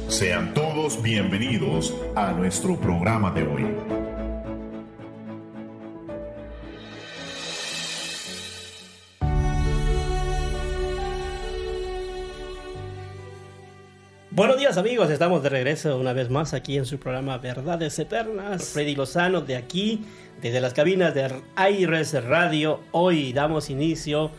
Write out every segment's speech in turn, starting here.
Sean todos bienvenidos a nuestro programa de hoy. Buenos días amigos, estamos de regreso una vez más aquí en su programa Verdades Eternas. Freddy Lozano de aquí, desde las cabinas de Aires Radio. Hoy damos inicio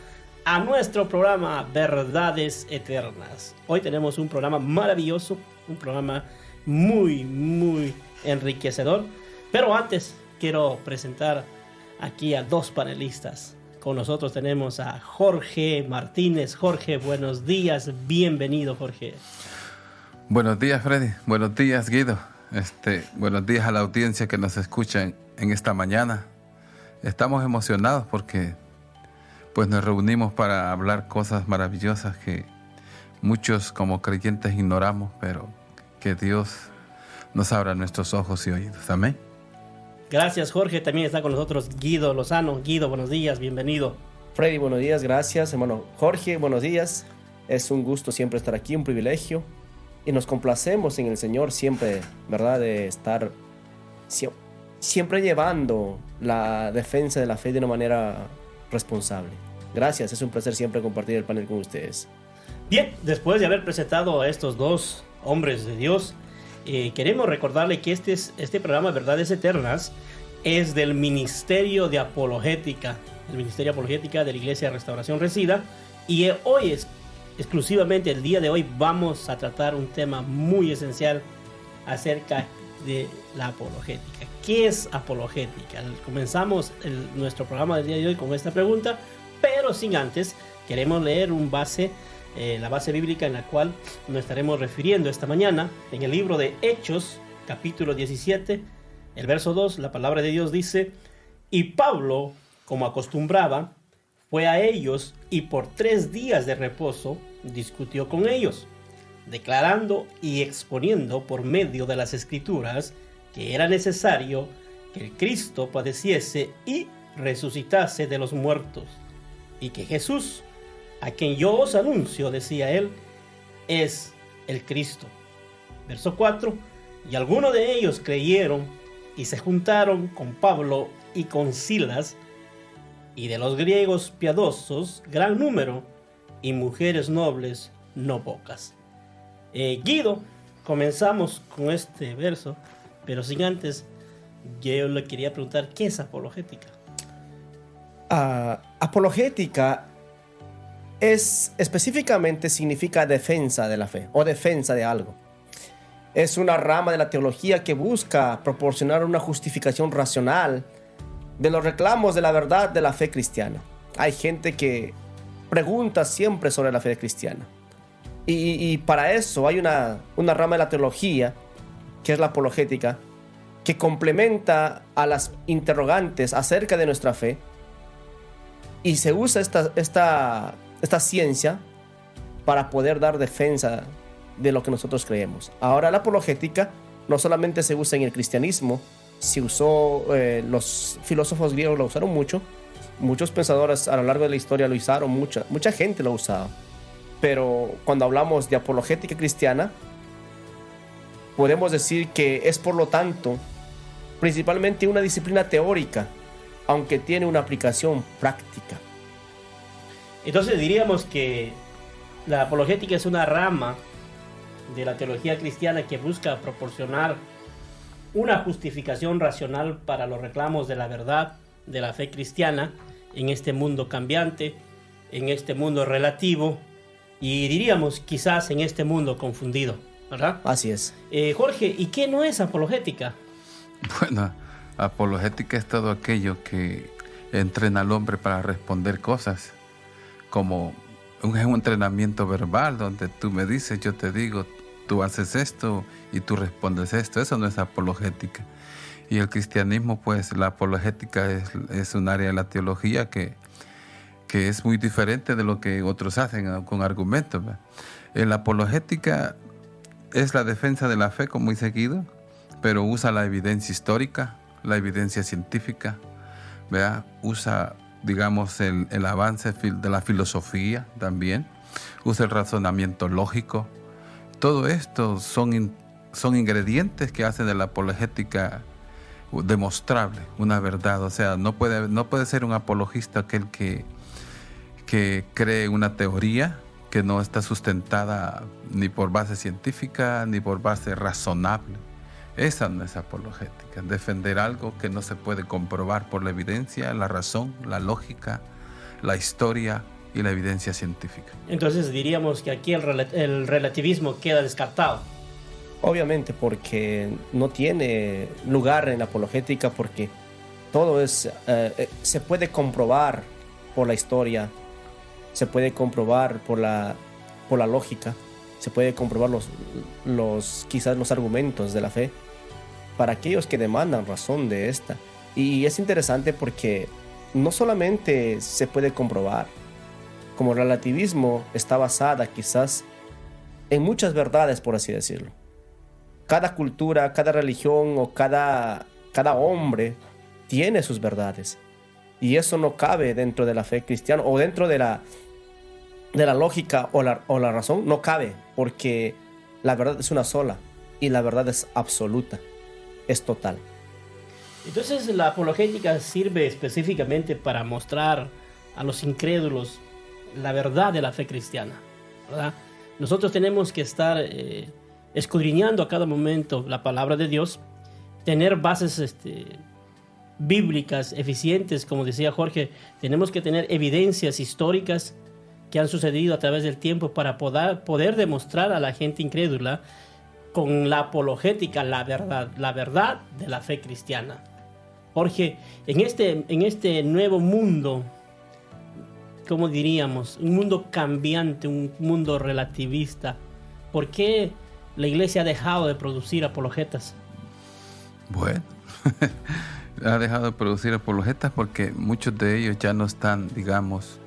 a nuestro programa Verdades Eternas. Hoy tenemos un programa maravilloso, un programa muy enriquecedor. Pero antes quiero presentar aquí a dos panelistas. Con nosotros tenemos a Jorge Martínez. Jorge, buenos días, bienvenido Jorge. Buenos días, Freddy. Buenos días, Guido. Buenos días a la audiencia que nos escucha en esta mañana. Estamos emocionados porque pues nos reunimos para hablar cosas maravillosas que muchos como creyentes ignoramos, pero que Dios nos abra nuestros ojos y oídos. Amén. Gracias, Jorge. También está con nosotros Guido Lozano. Guido, buenos días, bienvenido. Freddy, buenos días, gracias. Hermano Jorge, buenos días. Es un gusto siempre estar aquí, un privilegio. Y nos complacemos en el Señor siempre, ¿verdad? De estar siempre llevando la defensa de la fe de una manera responsable. Gracias, es un placer siempre compartir el panel con ustedes. Bien, después de haber presentado a estos dos hombres de Dios, queremos recordarle que este programa Verdades Eternas es del Ministerio de Apologética, el Ministerio Apologética de la Iglesia Restauración Resida, y hoy es exclusivamente el día de hoy vamos a tratar un tema muy esencial acerca de la apologética. ¿Qué es apologética? Comenzamos nuestro programa del día de hoy con esta pregunta, pero sin antes queremos leer la base bíblica en la cual nos estaremos refiriendo esta mañana. En el libro de Hechos, capítulo 17, el verso 2, la palabra de Dios dice: y Pablo, como acostumbraba, fue a ellos y por 3 días de reposo discutió con ellos, declarando y exponiendo por medio de las Escrituras que era necesario que el Cristo padeciese y resucitase de los muertos, y que Jesús, a quien yo os anuncio, decía él, es el Cristo. Verso 4, y algunos de ellos creyeron y se juntaron con Pablo y con Silas, y de los griegos piadosos gran número, y mujeres nobles no pocas. Guido, comenzamos con este verso, pero sin antes, yo le quería preguntar, ¿qué es apologética? Apologética específicamente significa defensa de la fe o defensa de algo. Es una rama de la teología que busca proporcionar una justificación racional de los reclamos de la verdad de la fe cristiana. Hay gente que pregunta siempre sobre la fe cristiana. Y para eso hay una rama de la teología, que es la apologética, que complementa a las interrogantes acerca de nuestra fe. Y se usa esta ciencia para poder dar defensa de lo que nosotros creemos. Ahora, la apologética no solamente se usa en el cristianismo, se usó, los filósofos griegos lo usaron mucho, muchos pensadores a lo largo de la historia lo usaron, mucha gente lo usaba. Pero cuando hablamos de apologética cristiana, podemos decir que es, por lo tanto, principalmente una disciplina teórica, aunque tiene una aplicación práctica. Entonces diríamos que la apologética es una rama de la teología cristiana que busca proporcionar una justificación racional para los reclamos de la verdad de la fe cristiana en este mundo cambiante, en este mundo relativo y diríamos quizás en este mundo confundido, ¿verdad? Así es. Jorge, ¿y qué no es apologética? Bueno, apologética es todo aquello que entrena al hombre para responder cosas, como un entrenamiento verbal donde tú me dices, yo te digo, tú haces esto y tú respondes esto. Eso no es apologética. Y el cristianismo, pues la apologética es un área de la teología que es muy diferente de lo que otros hacen con argumentos. La apologética es la defensa de la fe, como dice Guido, pero usa la evidencia histórica, la evidencia científica, ¿verdad? Usa, digamos, el avance de la filosofía también, usa el razonamiento lógico, todo esto son ingredientes que hacen de la apologética demostrable, una verdad. O sea, no puede ser un apologista aquel que cree una teoría que no está sustentada ni por base científica ni por base razonable. Esa no es apologética, defender algo que no se puede comprobar por la evidencia, la razón, la lógica, la historia y la evidencia científica. Entonces diríamos que aquí el relativismo queda descartado. Obviamente, porque no tiene lugar en la apologética, porque todo se puede comprobar por la historia, se puede comprobar por la lógica, se puede comprobar quizás los argumentos de la fe para aquellos que demandan razón de esta. Y es interesante porque no solamente se puede comprobar, como relativismo está basada quizás en muchas verdades, por así decirlo. Cada cultura, cada religión o cada hombre tiene sus verdades. Y eso no cabe dentro de la fe cristiana o dentro de la lógica o la razón. No cabe, porque la verdad es una sola y la verdad es absoluta, es total. Entonces la apologética sirve específicamente para mostrar a los incrédulos la verdad de la fe cristiana, ¿verdad? Nosotros tenemos que estar escudriñando a cada momento la palabra de Dios, tener bases bíblicas eficientes, como decía Jorge. Tenemos que tener evidencias históricas que han sucedido a través del tiempo para poder demostrar a la gente incrédula con la apologética la verdad de la fe cristiana. Jorge, en este nuevo mundo, ¿cómo diríamos? Un mundo cambiante, un mundo relativista. ¿Por qué la iglesia ha dejado de producir apologetas? Bueno, ha dejado de producir apologetas porque muchos de ellos ya no están, digamos,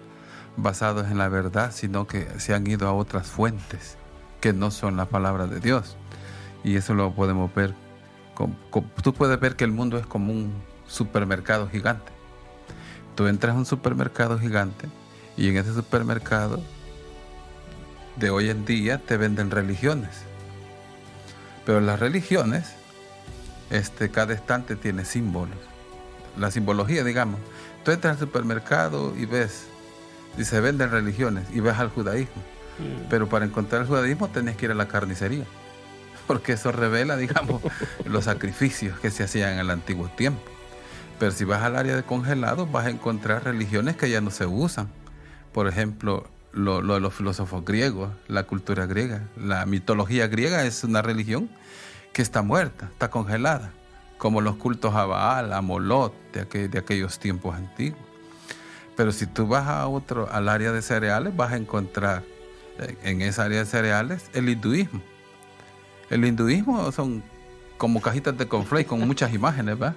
basados en la verdad, sino que se han ido a otras fuentes que no son la palabra de Dios. Y eso lo podemos ver. Tú puedes ver que el mundo es como un supermercado gigante. Tú entras a un supermercado gigante y en ese supermercado de hoy en día te venden religiones. Pero las religiones, cada estante tiene símbolos. La simbología, digamos. Tú entras al supermercado y ves, y se venden religiones, y ves al judaísmo. Pero para encontrar el judaísmo tenés que ir a la carnicería, porque eso revela, digamos, los sacrificios que se hacían en el antiguo tiempo. Pero si vas al área de congelados, vas a encontrar religiones que ya no se usan. Por ejemplo, lo de los filósofos griegos, la cultura griega, la mitología griega es una religión que está muerta, está congelada, como los cultos a Baal, a Molot, de aquellos tiempos antiguos. Pero si tú vas al área de cereales, vas a encontrar en esa área de cereales el hinduismo. El hinduismo son como cajitas de cornflakes con muchas imágenes, ¿verdad?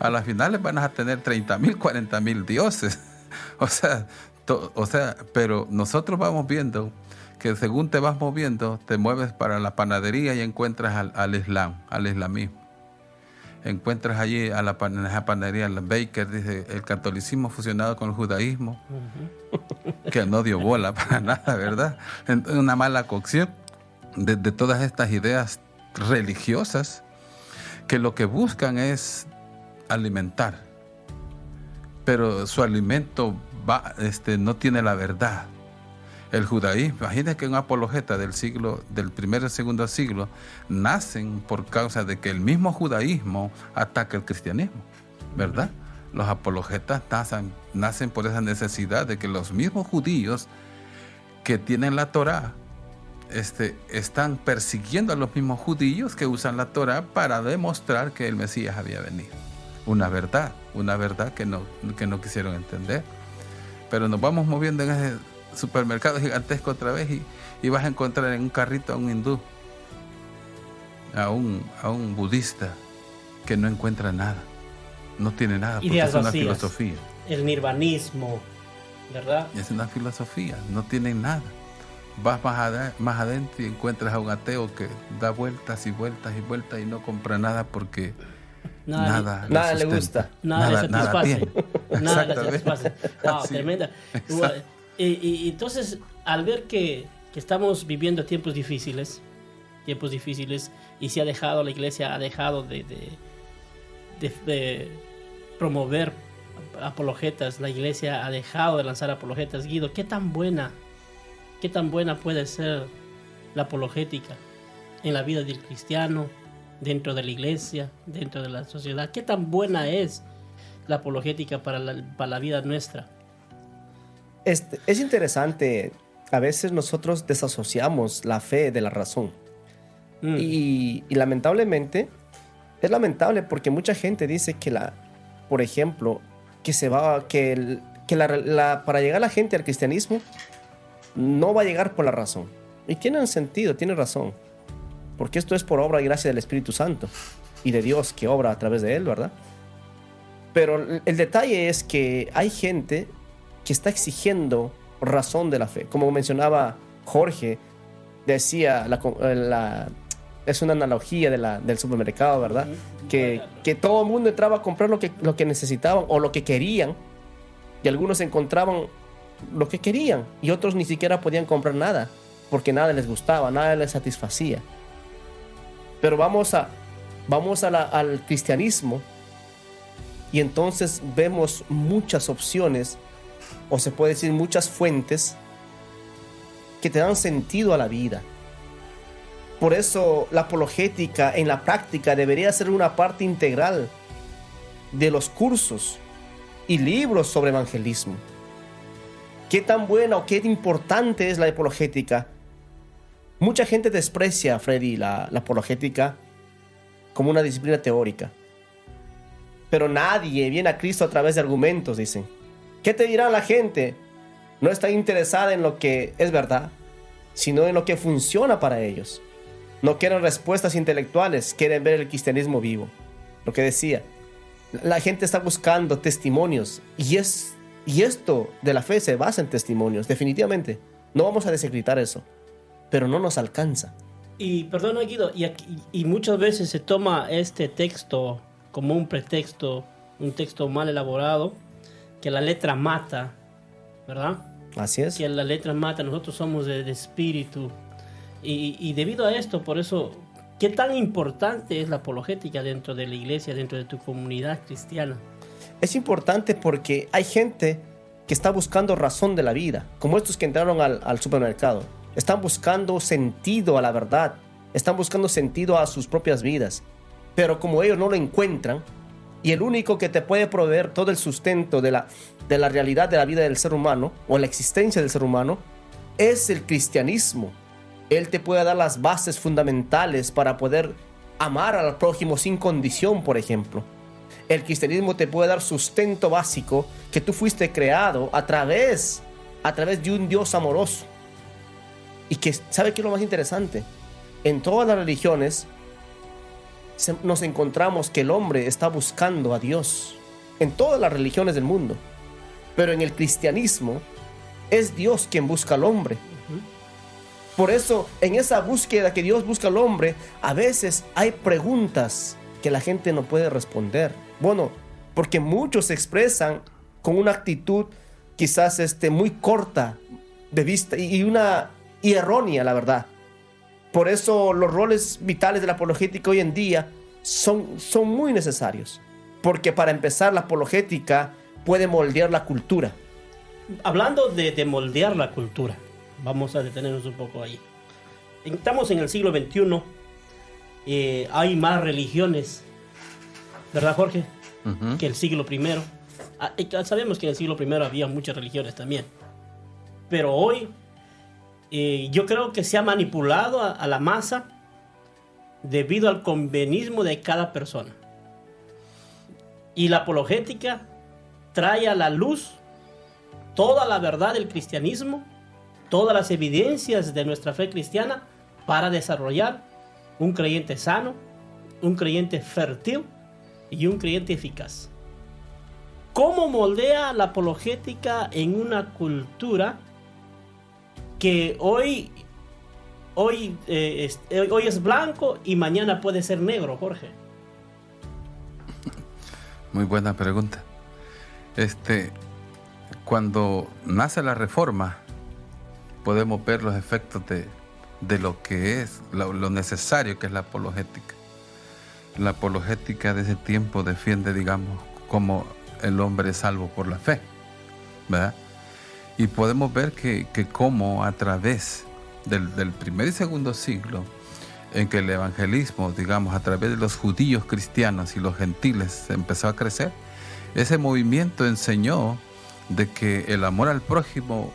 A las finales van a tener 30,000, 40,000 dioses. O sea, pero nosotros vamos viendo que según te vas moviendo, te mueves para la panadería y encuentras al Islam, al islamismo. Encuentras allí en la panadería, el baker, dice, el catolicismo fusionado con el judaísmo, que no dio bola para nada, ¿verdad? Una mala cocción de todas estas ideas religiosas que lo que buscan es alimentar, pero su alimento no tiene la verdad. El judaísmo, imagínate que un apologeta del primer y segundo siglo nacen por causa de que el mismo judaísmo ataca el cristianismo, ¿verdad? Los apologetas nacen por esa necesidad de que los mismos judíos que tienen la Torá están persiguiendo a los mismos judíos que usan la Torá para demostrar que el Mesías había venido. Una verdad que no quisieron entender. Pero nos vamos moviendo en ese supermercado gigantesco otra vez y vas a encontrar en un carrito a un hindú, a un budista que no encuentra nada, no tiene nada, porque ideas es una vacías, filosofía. El nirvanismo, ¿verdad? Es una filosofía, no tiene nada. Vas más adentro y encuentras a un ateo que da vueltas y vueltas y vueltas y no compra nada porque nada le gusta. Nada le satisface. Nada le Exactamente. satisface. Wow, Sí. tremenda. Y entonces, al ver que estamos viviendo tiempos difíciles, tiempos difíciles, y se ha dejado, la iglesia ha dejado de promover apologetas, la iglesia ha dejado de lanzar apologetas. Guido, ¿qué tan buena puede ser la apologética en la vida del cristiano, dentro de la iglesia, dentro de la sociedad? ¿Qué tan buena es la apologética para la vida nuestra? Es interesante, a veces nosotros desasociamos la fe de la razón. Y lamentablemente, es lamentable porque mucha gente dice que por ejemplo, para llegar la gente al cristianismo no va a llegar por la razón. Y tienen sentido, tienen razón. Porque esto es por obra y gracia del Espíritu Santo y de Dios que obra a través de él, ¿verdad? Pero el detalle es que hay gente que está exigiendo razón de la fe. Como mencionaba Jorge, decía, es una analogía del supermercado, ¿verdad? Que todo el mundo entraba a comprar lo que necesitaban o lo que querían, y algunos encontraban lo que querían y otros ni siquiera podían comprar nada porque nada les gustaba, nada les satisfacía. Pero vamos al cristianismo y entonces vemos muchas opciones, o se puede decir muchas fuentes que te dan sentido a la vida. Por eso la apologética en la práctica debería ser una parte integral de los cursos y libros sobre evangelismo. ¿Qué tan buena o qué importante es la apologética? Mucha gente desprecia, Freddy, la apologética como una disciplina teórica. Pero nadie viene a Cristo a través de argumentos, dicen. ¿Qué te dirá la gente? No está interesada en lo que es verdad, sino en lo que funciona para ellos. No quieren respuestas intelectuales, quieren ver el cristianismo vivo. Lo que decía, la gente está buscando testimonios y esto de la fe se basa en testimonios, definitivamente. No vamos a desacreditar eso, pero no nos alcanza. Y perdona, Guido, y muchas veces se toma este texto como un pretexto, un texto mal elaborado, que la letra mata, ¿verdad? Así es. Que la letra mata, nosotros somos de espíritu. Y debido a esto, por eso, ¿qué tan importante es la apologética dentro de la iglesia, dentro de tu comunidad cristiana? Es importante porque hay gente que está buscando razón de la vida, como estos que entraron al supermercado. Están buscando sentido a la verdad, están buscando sentido a sus propias vidas. Pero como ellos no lo encuentran, y el único que te puede proveer todo el sustento de la realidad de la vida del ser humano, o la existencia del ser humano, es el cristianismo. Él te puede dar las bases fundamentales para poder amar al prójimo sin condición, por ejemplo. El cristianismo te puede dar sustento básico que tú fuiste creado a través de un Dios amoroso. Y que, ¿sabe qué es lo más interesante? En todas las religiones nos encontramos que el hombre está buscando a Dios. En todas las religiones del mundo. Pero en el cristianismo es Dios quien busca al hombre. Por eso, en esa búsqueda que Dios busca al hombre, a veces hay preguntas que la gente no puede responder. Bueno, porque muchos se expresan con una actitud quizás muy corta de vista y errónea, la verdad. Por eso los roles vitales de la apologética hoy en día son muy necesarios. Porque para empezar, la apologética puede moldear la cultura. Hablando de moldear la cultura, vamos a detenernos un poco ahí. Estamos en el siglo XXI. Hay más religiones, ¿verdad, Jorge? Uh-huh. Que el siglo I. Sabemos que en el siglo I había muchas religiones también. Pero hoy yo creo que se ha manipulado a la masa debido al convenienismo de cada persona. Y la apologética trae a la luz toda la verdad del cristianismo, todas las evidencias de nuestra fe cristiana para desarrollar un creyente sano, un creyente fértil y un creyente eficaz. ¿Cómo moldea la apologética en una cultura que hoy es blanco y mañana puede ser negro, Jorge? Muy buena pregunta. Cuando nace la Reforma, podemos ver los efectos de lo que es, lo necesario que es la apologética. La apologética de ese tiempo defiende, digamos, cómo el hombre es salvo por la fe, ¿verdad? Y podemos ver que cómo a través del primer y segundo siglo, en que el evangelismo, digamos, a través de los judíos cristianos y los gentiles empezó a crecer, ese movimiento enseñó de que el amor al prójimo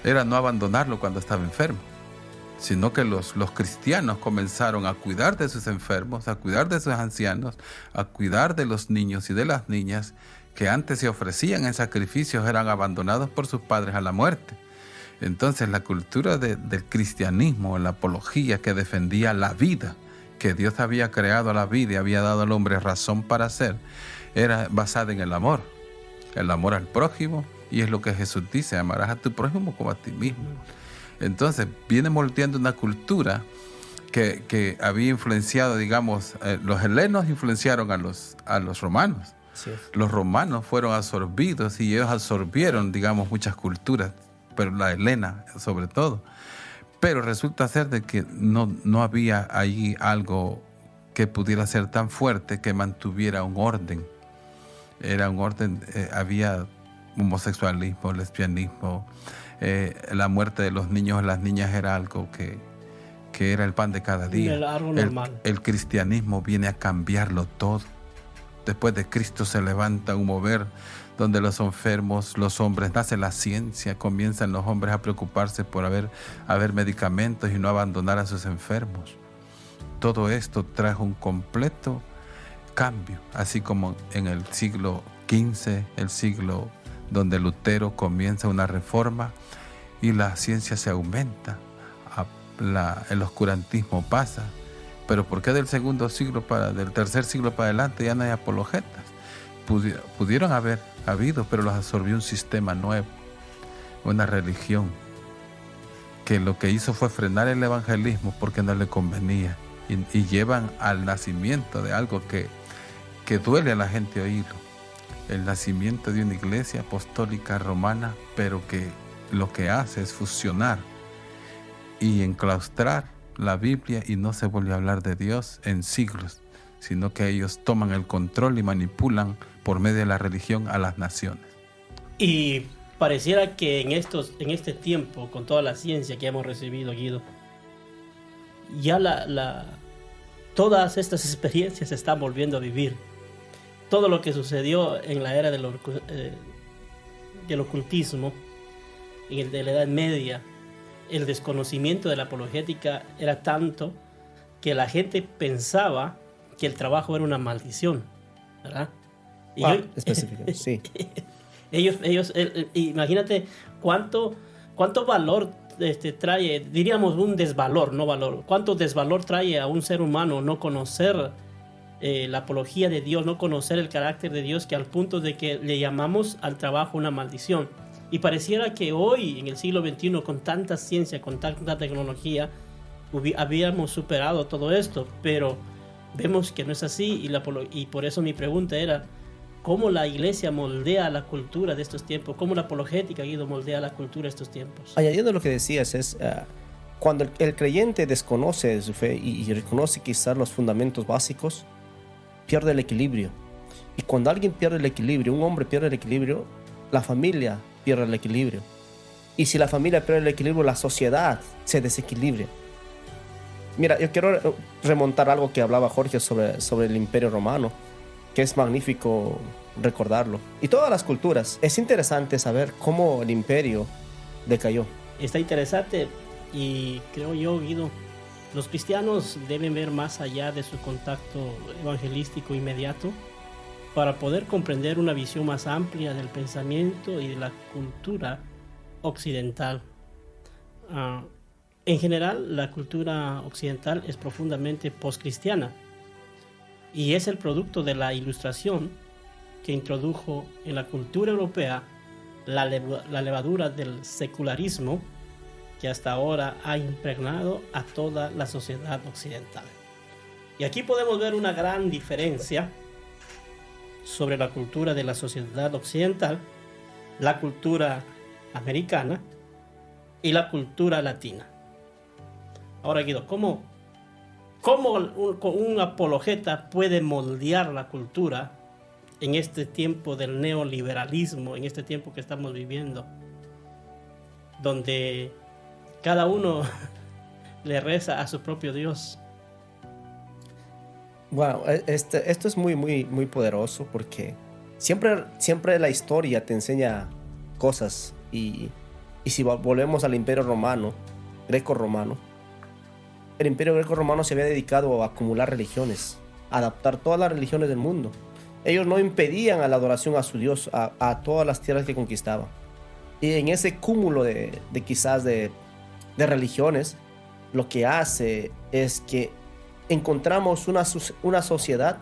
era no abandonarlo cuando estaba enfermo, sino que los cristianos comenzaron a cuidar de sus enfermos, a cuidar de sus ancianos, a cuidar de los niños y de las niñas que antes se ofrecían en sacrificios, eran abandonados por sus padres a la muerte. Entonces la cultura del cristianismo, la apología que defendía la vida, que Dios había creado a la vida y había dado al hombre razón para ser, era basada en el amor al prójimo, y es lo que Jesús dice: amarás a tu prójimo como a ti mismo. Entonces viene moldeando una cultura que había influenciado, digamos, los helenos influenciaron a los romanos. Sí. Los romanos fueron absorbidos y ellos absorbieron, digamos, muchas culturas, pero la helena sobre todo. Pero resulta ser de que no había ahí algo que pudiera ser tan fuerte que mantuviera un orden. Era un orden, había homosexualismo, lesbianismo, la muerte de los niños y las niñas era algo que era el pan de cada día. Algo normal. El cristianismo viene a cambiarlo todo. Después de Cristo se levanta un mover donde los enfermos, los hombres, nace la ciencia, comienzan los hombres a preocuparse por haber medicamentos y no abandonar a sus enfermos. Todo esto trajo un completo cambio, así como en el siglo XV, el siglo donde Lutero comienza una reforma y la ciencia se aumenta, el oscurantismo pasa. Pero ¿por qué del tercer siglo para adelante ya no hay apologetas? Pudieron haber habido, pero los absorbió un sistema nuevo, una religión, que lo que hizo fue frenar el evangelismo porque no le convenía, y llevan al nacimiento de algo que duele a la gente oírlo, el nacimiento de una iglesia apostólica romana, pero que lo que hace es fusionar y enclaustrar la Biblia, y no se vuelve a hablar de Dios en siglos, sino que ellos toman el control y manipulan por medio de la religión a las naciones. Y pareciera que en este tiempo, con toda la ciencia que hemos recibido, Guido, ya todas estas experiencias se están volviendo a vivir. Todo lo que sucedió en la era del ocultismo, de la Edad Media, el desconocimiento de la apologética era tanto que la gente pensaba que el trabajo era una maldición, ¿verdad? Específico, sí. Ellos, imagínate cuánto valor trae, diríamos un desvalor, no valor. Cuánto desvalor trae a un ser humano no conocer la apología de Dios, no conocer el carácter de Dios, que al punto de que le llamamos al trabajo una maldición. Y pareciera que hoy, en el siglo XXI, con tanta ciencia, con tanta tecnología, habíamos superado todo esto, pero vemos que no es así, y por eso mi pregunta era: ¿cómo la iglesia moldea la cultura de estos tiempos? ¿Cómo la apologética, Guido, moldea la cultura de estos tiempos? Añadiendo lo que decías, es cuando el creyente desconoce su fe y reconoce quizás los fundamentos básicos, pierde el equilibrio. Y cuando alguien pierde el equilibrio, un hombre pierde el equilibrio, la familia pierde el equilibrio. Y si la familia pierde el equilibrio, la sociedad se desequilibra. Mira, yo quiero remontar algo que hablaba Jorge sobre el Imperio Romano, que es magnífico recordarlo. Y todas las culturas. Es interesante saber cómo el imperio decayó. Está interesante, y creo yo, Guido, los cristianos deben ver más allá de su contacto evangelístico inmediato para poder comprender una visión más amplia del pensamiento y de la cultura occidental. En general, la cultura occidental es profundamente postcristiana y es el producto de la Ilustración, que introdujo en la cultura europea la levadura del secularismo, que hasta ahora ha impregnado a toda la sociedad occidental. Y aquí podemos ver una gran diferencia sobre la cultura de la sociedad occidental, la cultura americana y la cultura latina. Ahora, Guido, ¿cómo un apologeta puede moldear la cultura en este tiempo del neoliberalismo, en este tiempo que estamos viviendo, donde cada uno le reza a su propio Dios? Bueno, esto es muy, muy, muy poderoso porque siempre la historia te enseña cosas y si volvemos al Imperio Romano, Greco-Romano, el Imperio Greco-Romano se había dedicado a acumular religiones, a adaptar todas las religiones del mundo. Ellos no impedían a la adoración a su Dios, a todas las tierras que conquistaban. Y en ese cúmulo de religiones, lo que hace es que encontramos una sociedad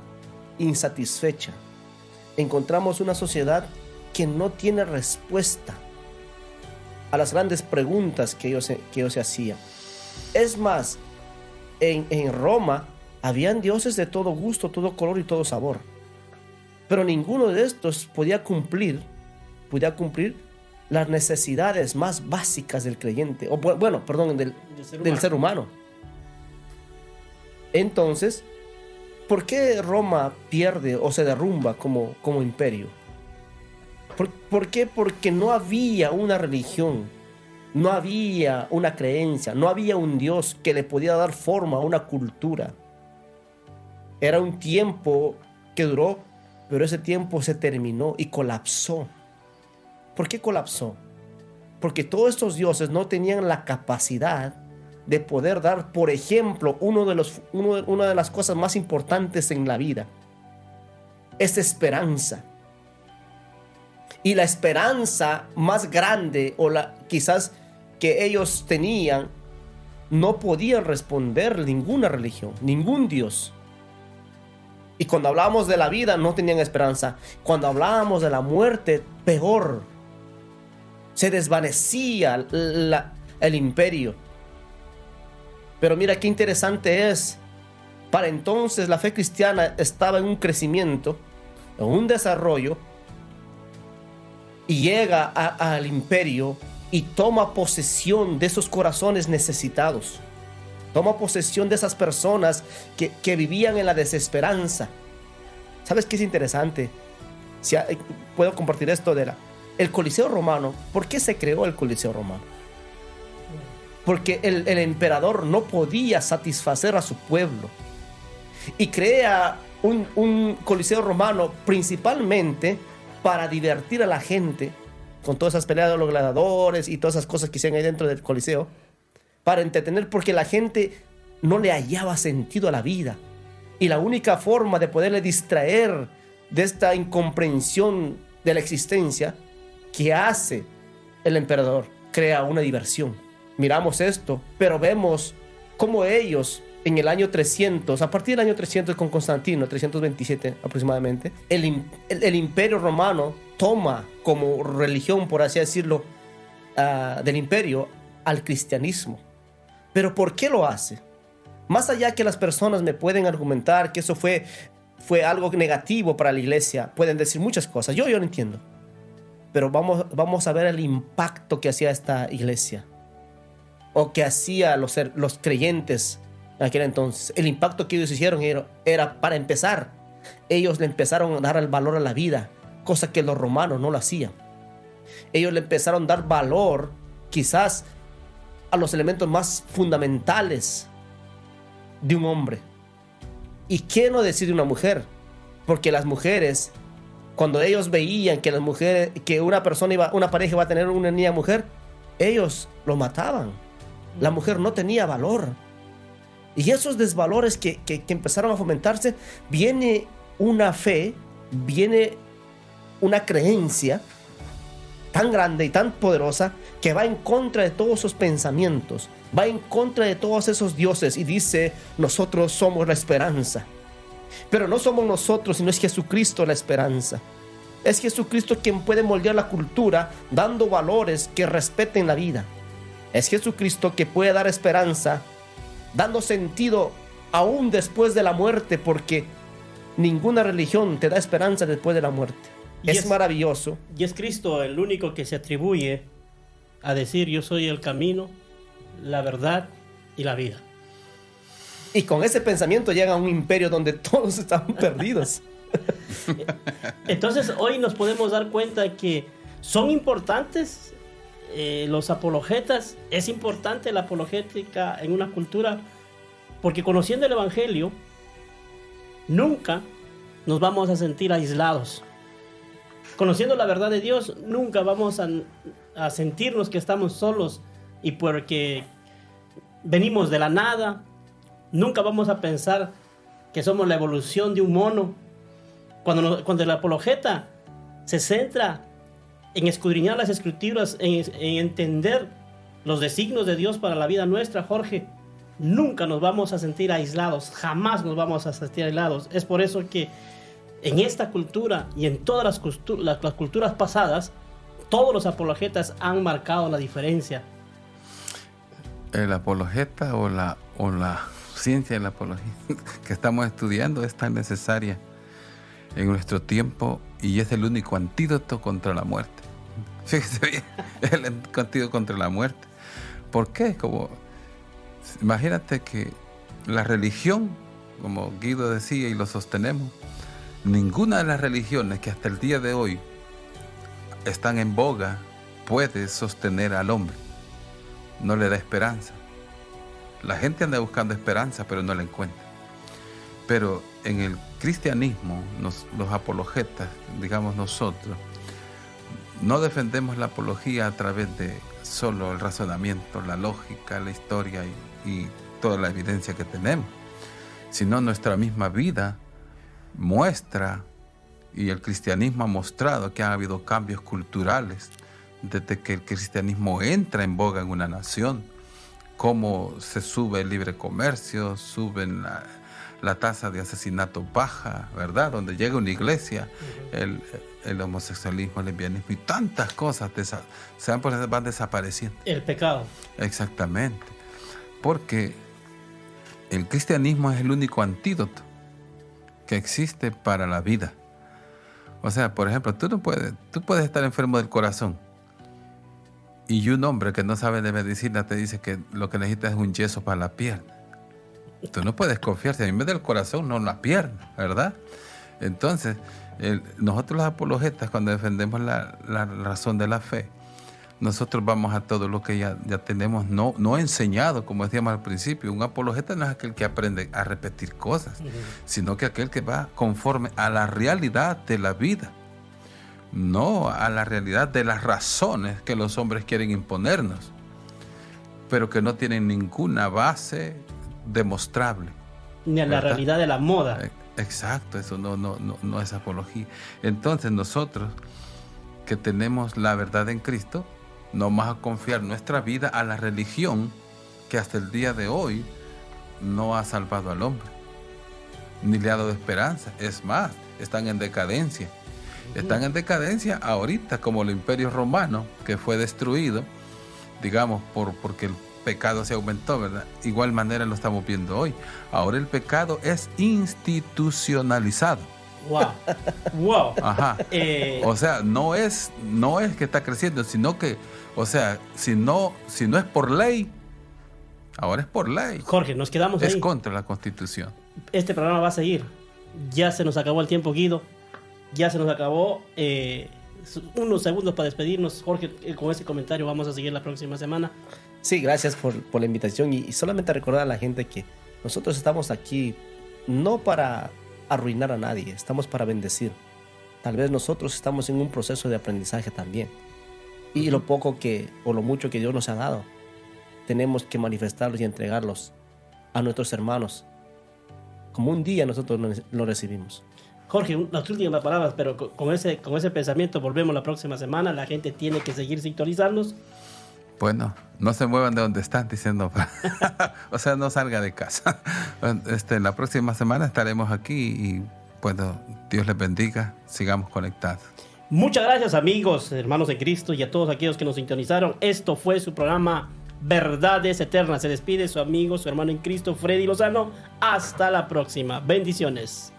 insatisfecha. Encontramos una sociedad que no tiene respuesta a las grandes preguntas que ellos se hacían. Es más, en Roma habían dioses de todo gusto, todo color y todo sabor. Pero ninguno de estos podía cumplir las necesidades más básicas del creyente, del ser humano. Entonces, ¿por qué Roma pierde o se derrumba como imperio? ¿Por qué? Porque no había una religión, no había una creencia, no había un Dios que le podía dar forma a una cultura. Era un tiempo que duró, pero ese tiempo se terminó y colapsó. ¿Por qué colapsó? Porque todos estos dioses no tenían la capacidad de poder dar, por ejemplo, una de las cosas más importantes en la vida. Es esperanza. Y la esperanza más grande, quizás que ellos tenían, no podían responder ninguna religión, ningún Dios. Y cuando hablábamos de la vida, no tenían esperanza. Cuando hablábamos de la muerte, peor. Se desvanecía el imperio. Pero mira qué interesante es. Para entonces la fe cristiana estaba en un crecimiento, en un desarrollo, y llega al imperio y toma posesión de esos corazones necesitados. Toma posesión de esas personas que vivían en la desesperanza. ¿Sabes qué es interesante? Puedo compartir esto el Coliseo Romano. ¿Por qué se creó el Coliseo Romano? Porque el emperador no podía satisfacer a su pueblo. Y crea un Coliseo Romano principalmente para divertir a la gente, con todas esas peleas de los gladiadores y todas esas cosas que hacían ahí dentro del Coliseo, para entretener, porque la gente no le hallaba sentido a la vida. Y la única forma de poderle distraer de esta incomprensión de la existencia, que hace el emperador, crea una diversión. Miramos esto, pero vemos cómo ellos en el año 300, a partir del año 300 con Constantino, 327 aproximadamente, el Imperio Romano toma como religión, por así decirlo, del imperio al cristianismo. ¿Pero por qué lo hace? Más allá que las personas me pueden argumentar que eso fue algo negativo para la iglesia, pueden decir muchas cosas, yo no entiendo. Pero vamos a ver el impacto que hacía esta iglesia, o que hacía los creyentes en aquel entonces. El impacto que ellos hicieron era, para empezar, ellos le empezaron a dar el valor a la vida, cosa que los romanos no lo hacían. Ellos le empezaron a dar valor quizás a los elementos más fundamentales de un hombre. ¿Y qué no decir de una mujer? Porque las mujeres, cuando ellos veían que una pareja iba a tener una niña mujer, ellos lo mataban. La mujer no tenía valor. Y esos desvalores que empezaron a fomentarse, viene una fe, viene una creencia tan grande y tan poderosa que va en contra de todos esos pensamientos, va en contra de todos esos dioses y dice: nosotros somos la esperanza. Pero no somos nosotros, sino es Jesucristo la esperanza. Es Jesucristo quien puede moldear la cultura dando valores que respeten la vida. Es Jesucristo que puede dar esperanza, dando sentido aún después de la muerte, porque ninguna religión te da esperanza después de la muerte. Es maravilloso. Y es Cristo el único que se atribuye a decir: yo soy el camino, la verdad y la vida. Y con ese pensamiento llega a un imperio donde todos están perdidos. Entonces hoy nos podemos dar cuenta que son importantes los apologetas. Es importante la apologética en una cultura, porque conociendo el Evangelio nunca nos vamos a sentir aislados. Conociendo la verdad de Dios nunca vamos a sentirnos que estamos solos y porque venimos de la nada. Nunca vamos a pensar que somos la evolución de un mono. Cuando el apologeta se centra en escudriñar las escrituras, en entender los designios de Dios para la vida nuestra, Jorge, nunca nos vamos a sentir aislados, jamás nos vamos a sentir aislados. Es por eso que en esta cultura y en todas las culturas pasadas, todos los apologetas han marcado la diferencia. El apologeta o la ciencia de la apología que estamos estudiando es tan necesaria en nuestro tiempo y es el único antídoto contra la muerte. Fíjese bien, es el antídoto contra la muerte. ¿Por qué? Imagínate que la religión, como Guido decía y lo sostenemos, ninguna de las religiones que hasta el día de hoy están en boga puede sostener al hombre. No le da esperanza. La gente anda buscando esperanza, pero no la encuentra. Pero en el cristianismo, los apologetas, digamos nosotros, no defendemos la apología a través de solo el razonamiento, la lógica, la historia y toda la evidencia que tenemos, sino nuestra misma vida muestra, y el cristianismo ha mostrado que ha habido cambios culturales desde que el cristianismo entra en boga en una nación. Cómo se sube el libre comercio, suben la tasa de asesinato baja, ¿verdad? Donde llega una iglesia, el homosexualismo, el lesbianismo y tantas cosas van desapareciendo. El pecado. Exactamente. Porque el cristianismo es el único antídoto que existe para la vida. O sea, por ejemplo, tú puedes estar enfermo del corazón y un hombre que no sabe de medicina te dice que lo que necesitas es un yeso para la pierna. Tú no puedes confiar, si a mí me da el corazón, no la pierna, ¿verdad? Entonces, nosotros los apologetas, cuando defendemos la razón de la fe, nosotros vamos a todo lo que ya tenemos, no enseñado, como decíamos al principio. Un apologeta no es aquel que aprende a repetir cosas, sino que aquel que va conforme a la realidad de la vida, no a la realidad de las razones que los hombres quieren imponernos, pero que no tienen ninguna base demostrable. Ni a la realidad de la moda. Exacto, eso no es apología. Entonces nosotros que tenemos la verdad en Cristo, no vamos a confiar nuestra vida a la religión que hasta el día de hoy no ha salvado al hombre, ni le ha dado esperanza. Es más, están en decadencia. Están en decadencia ahorita, como el Imperio Romano, que fue destruido, digamos, porque el pecado se aumentó, ¿verdad? Igual manera lo estamos viendo hoy. Ahora el pecado es institucionalizado. Wow. Ajá. O sea, no es que está creciendo, sino que, o sea, si no es por ley, ahora es por ley. Jorge, nos quedamos ahí. Es contra la Constitución. Este programa va a seguir. Ya se nos acabó el tiempo, Guido. Ya se nos acabó unos segundos para despedirnos. Jorge, con ese comentario vamos a seguir la próxima semana. Sí, gracias por la invitación y solamente recordar a la gente que nosotros estamos aquí no para arruinar a nadie, estamos para bendecir. Tal vez nosotros estamos en un proceso de aprendizaje también. Y lo poco o lo mucho que Dios nos ha dado, tenemos que manifestarlos y entregarlos a nuestros hermanos, como un día nosotros lo recibimos. Jorge, las últimas palabras, pero con ese pensamiento volvemos la próxima semana. La gente tiene que seguir sintonizarnos. Bueno, no se muevan de donde están diciendo, o sea, no salga de casa. La próxima semana estaremos aquí y bueno, Dios les bendiga, sigamos conectados. Muchas gracias, amigos, hermanos de Cristo, y a todos aquellos que nos sintonizaron. Esto fue su programa Verdades Eternas. Se despide su amigo, su hermano en Cristo, Freddy Lozano. Hasta la próxima. Bendiciones.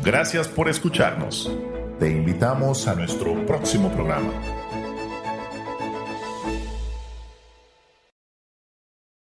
Gracias por escucharnos. Te invitamos a nuestro próximo programa.